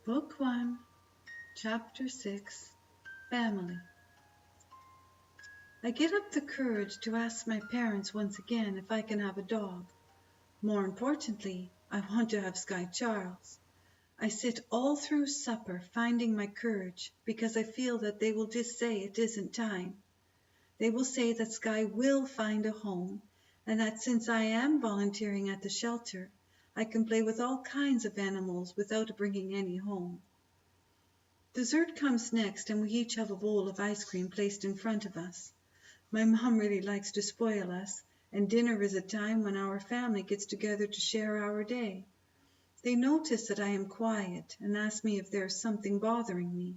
Book 1, Chapter 6, Family. I get up the courage to ask my parents once again if I can have a dog. More importantly, I want to have Sky Charles. I sit all through supper finding my courage because I feel that they will just say it isn't time. They will say that Sky will find a home and that since I am volunteering at the shelter, I can play with all kinds of animals without bringing any home. Dessert comes next, and we each have a bowl of ice cream placed in front of us. My mom really likes to spoil us, and dinner is a time when our family gets together to share our day. They notice that I am quiet and ask me if there is something bothering me.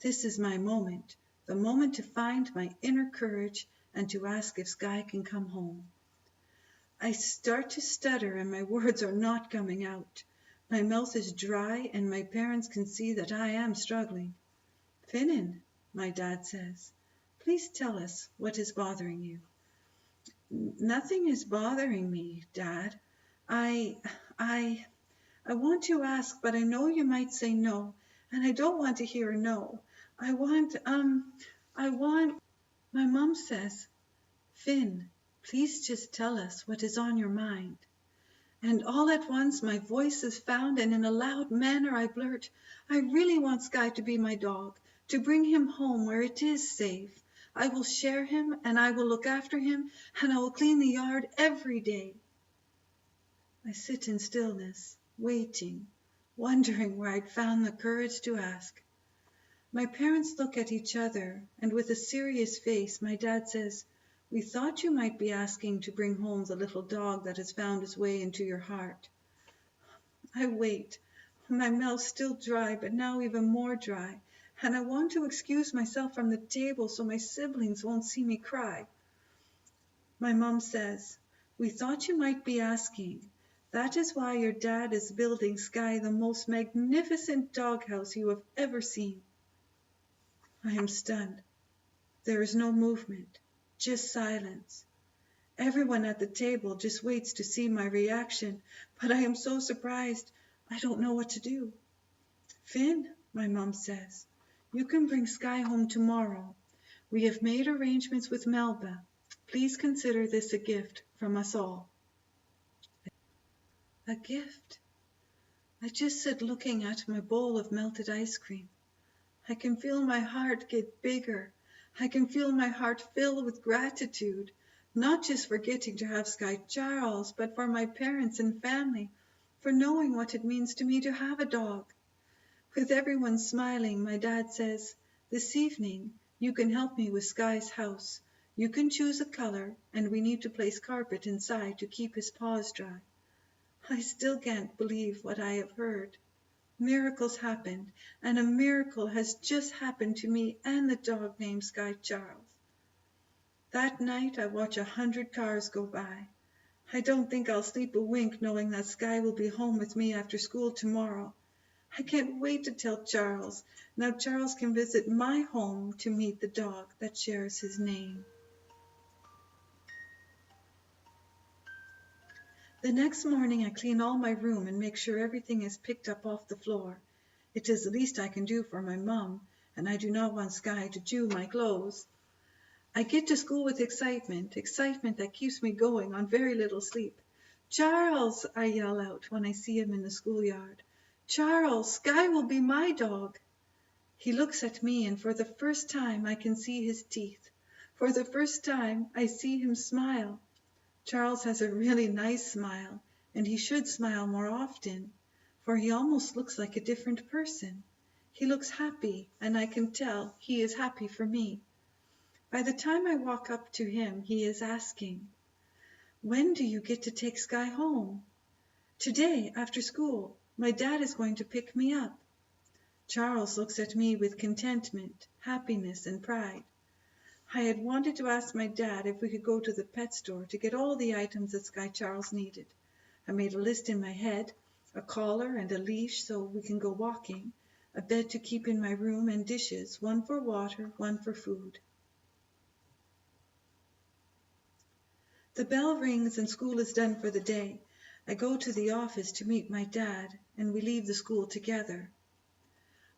This is my moment, the moment to find my inner courage and to ask if Sky can come home. I start to stutter and my words are not coming out. My mouth is dry and my parents can see that I am struggling. Finnan, my dad says, please tell us what is bothering you. Nothing is bothering me, Dad. I want to ask, but I know you might say no, and I don't want to hear a no. I want, my mom says, Finn, please just tell us what is on your mind. And all at once my voice is found, and in a loud manner I blurt, I really want Sky to be my dog, to bring him home where it is safe. I will share him, and I will look after him, and I will clean the yard every day. I sit in stillness, waiting, wondering where I'd found the courage to ask. My parents look at each other, and with a serious face, my dad says, we thought you might be asking to bring home the little dog that has found its way into your heart. I wait, my mouth still dry, but now even more dry, and I want to excuse myself from the table so my siblings won't see me cry. My mom says, we thought you might be asking. That is why your dad is building Sky the most magnificent doghouse you have ever seen. I am stunned. There is no movement, just silence. Everyone at the table just waits to see my reaction, but I am so surprised, I don't know what to do. Finn, my mom says, you can bring Sky home tomorrow. We have made arrangements with Melba. Please consider this a gift from us all. A gift? I just sit looking at my bowl of melted ice cream. I can feel my heart get bigger. I can feel my heart fill with gratitude, not just for getting to have Sky Charles, but for my parents and family, for knowing what it means to me to have a dog. With everyone smiling, my dad says, this evening you can help me with Sky's house. You can choose a color, and we need to place carpet inside to keep his paws dry. I still can't believe what I have heard. Miracles happened, and a miracle has just happened to me and the dog named Sky Charles. That night I watch 100 cars go by. I don't think I'll sleep a wink knowing that Sky will be home with me after school tomorrow. I can't wait to tell Charles. Now Charles can visit my home to meet the dog that shares his name. The next morning I clean all my room and make sure everything is picked up off the floor. It is the least I can do for my mum, and I do not want Sky to chew my clothes. I get to school with excitement that keeps me going on very little sleep. Charles, I yell out when I see him in the schoolyard. Charles, Sky will be my dog. He looks at me, and for the first time I can see his teeth. For the first time I see him smile. Charles has a really nice smile, and he should smile more often, for he almost looks like a different person. He looks happy, and I can tell he is happy for me. By the time I walk up to him, he is asking, when do you get to take Sky home? Today, after school. My dad is going to pick me up. Charles looks at me with contentment, happiness, and pride. I had wanted to ask my dad if we could go to the pet store to get all the items that Sky Charles needed. I made a list in my head, a collar and a leash so we can go walking, a bed to keep in my room, and dishes, one for water, one for food. The bell rings and school is done for the day. I go to the office to meet my dad, and we leave the school together.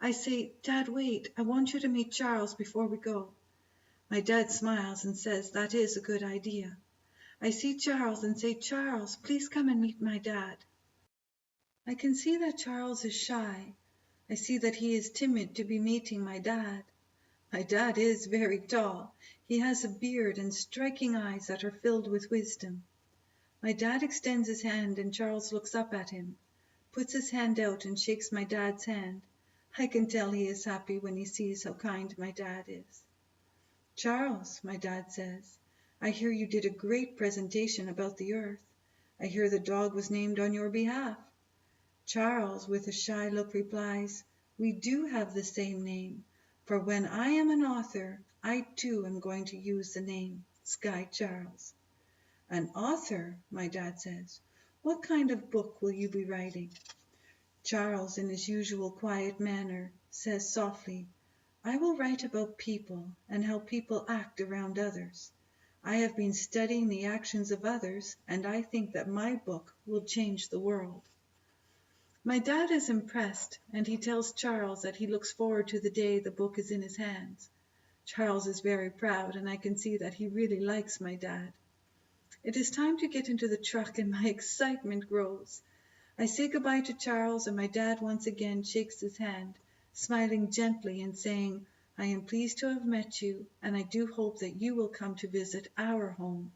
I say, Dad, wait, I want you to meet Charles before we go. My dad smiles and says that is a good idea. I see Charles and say, Charles, please come and meet my dad. I can see that Charles is shy. I see that he is timid to be meeting my dad. My dad is very tall. He has a beard and striking eyes that are filled with wisdom. My dad extends his hand and Charles looks up at him, puts his hand out and shakes my dad's hand. I can tell he is happy when he sees how kind my dad is. Charles, my dad says, I hear you did a great presentation about the earth. I hear the dog was named on your behalf. Charles, with a shy look, replies, we do have the same name, for when I am an author, I too am going to use the name Sky Charles. An author, my dad says. What kind of book will you be writing? Charles, in his usual quiet manner, says softly, I will write about people and how people act around others. I have been studying the actions of others, and I think that my book will change the world. My dad is impressed, and he tells Charles that he looks forward to the day the book is in his hands. Charles is very proud, and I can see that he really likes my dad. It is time to get into the truck, and my excitement grows. I say goodbye to Charles, and my dad once again shakes his hand, smiling gently and saying, I am pleased to have met you, and I do hope that you will come to visit our home.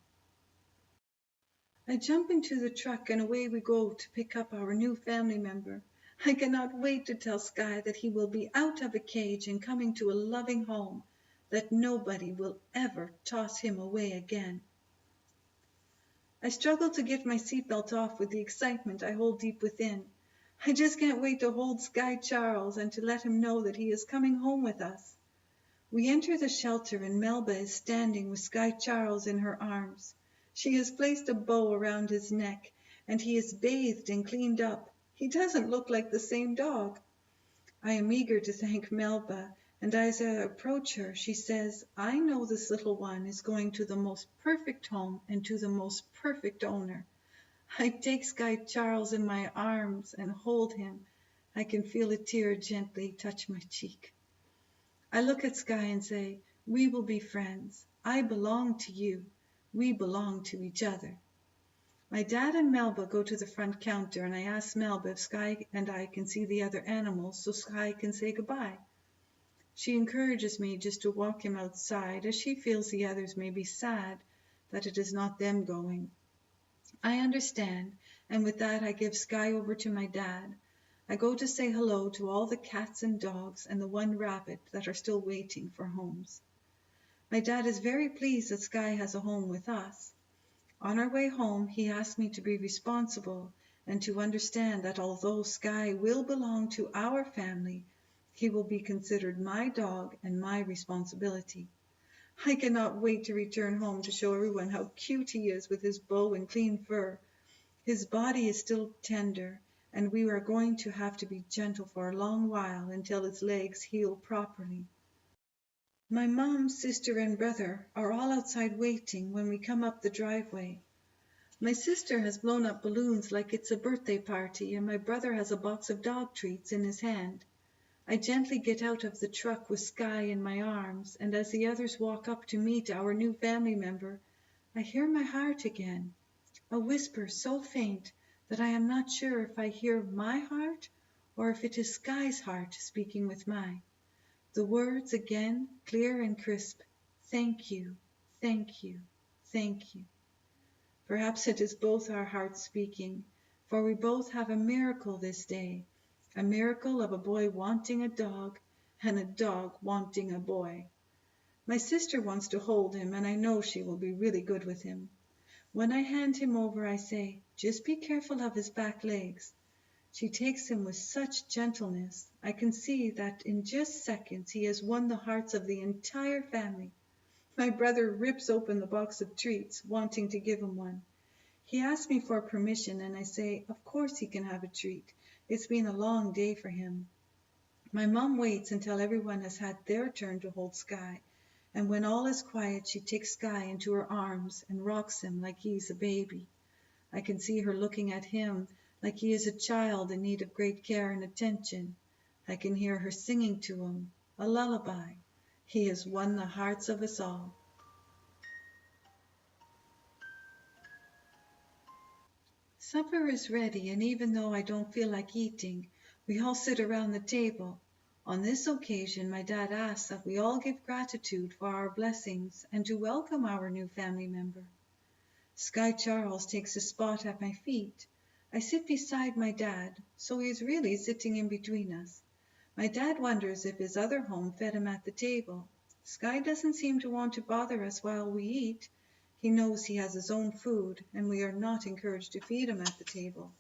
I jump into the truck and away we go to pick up our new family member. I cannot wait to tell Sky that he will be out of a cage and coming to a loving home, that nobody will ever toss him away again. I struggle to get my seatbelt off with the excitement I hold deep within. I just can't wait to hold Sky Charles and to let him know that he is coming home with us. We enter the shelter and Melba is standing with Sky Charles in her arms. She has placed a bow around his neck, and he is bathed and cleaned up. He doesn't look like the same dog. I am eager to thank Melba, and as I approach her, she says, I know this little one is going to the most perfect home and to the most perfect owner. I take Sky Charles in my arms and hold him. I can feel a tear gently touch my cheek. I look at Sky and say, we will be friends. I belong to you. We belong to each other. My dad and Melba go to the front counter, and I ask Melba if Sky and I can see the other animals so Sky can say goodbye. She encourages me just to walk him outside, as she feels the others may be sad that it is not them going. I understand, and with that I give Sky over to my dad. I go to say hello to all the cats and dogs and the one rabbit that are still waiting for homes. My dad is very pleased that Sky has a home with us. On our way home, he asked me to be responsible and to understand that although Sky will belong to our family, he will be considered my dog and my responsibility. I cannot wait to return home to show everyone how cute he is with his bow and clean fur. His body is still tender, and we are going to have to be gentle for a long while until his legs heal properly. My mom, sister, and brother are all outside waiting when we come up the driveway. My sister has blown up balloons like it's a birthday party, and my brother has a box of dog treats in his hand. I gently get out of the truck with Sky in my arms, and as the others walk up to meet our new family member, I hear my heart again, a whisper so faint that I am not sure if I hear my heart or if it is Sky's heart speaking with mine. The words again, clear and crisp, thank you, thank you, thank you. Perhaps it is both our hearts speaking, for we both have a miracle this day, a miracle of a boy wanting a dog and a dog wanting a boy. My sister wants to hold him, and I know she will be really good with him. When I hand him over, I say, just be careful of his back legs. She takes him with such gentleness. I can see that in just seconds he has won the hearts of the entire family. My brother rips open the box of treats, wanting to give him one. He asks me for permission, and I say, of course he can have a treat. It's been a long day for him. My mom waits until everyone has had their turn to hold Sky, and when all is quiet, she takes Sky into her arms and rocks him like he's a baby. I can see her looking at him like he is a child in need of great care and attention. I can hear her singing to him a lullaby. He has won the hearts of us all. Supper is ready, and even though I don't feel like eating, we all sit around the table. On this occasion, my dad asks that we all give gratitude for our blessings and to welcome our new family member. Sky Charles takes a spot at my feet. I sit beside my dad, so he is really sitting in between us. My dad wonders if his other home fed him at the table. Sky doesn't seem to want to bother us while we eat. He knows he has his own food, and we are not encouraged to feed him at the table.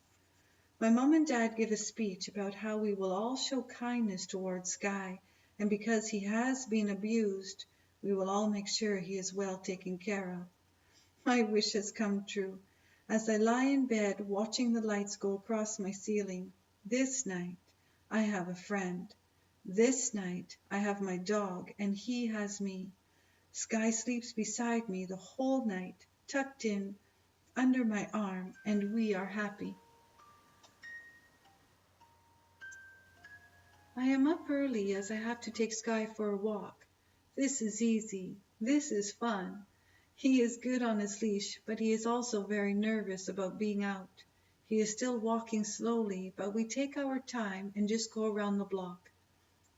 My mom and dad give a speech about how we will all show kindness towards Sky, and because he has been abused, we will all make sure he is well taken care of. My wish has come true. As I lie in bed watching the lights go across my ceiling, this night I have a friend. This night I have my dog, and he has me. Sky sleeps beside me the whole night, tucked in under my arm, and we are happy. I am up early as I have to take Sky for a walk. This is easy. This is fun. He is good on his leash, but he is also very nervous about being out. He is still walking slowly, but we take our time and just go around the block.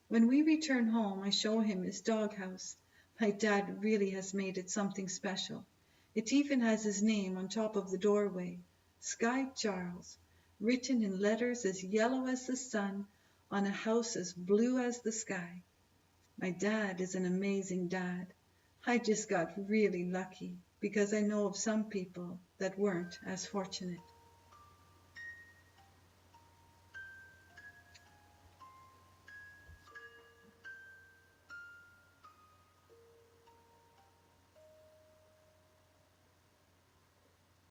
When we return home, I show him his doghouse. My dad really has made it something special. It even has his name on top of the doorway, Sky Charles, written in letters as yellow as the sun on a house as blue as the sky. My dad is an amazing dad. I just got really lucky because I know of some people that weren't as fortunate.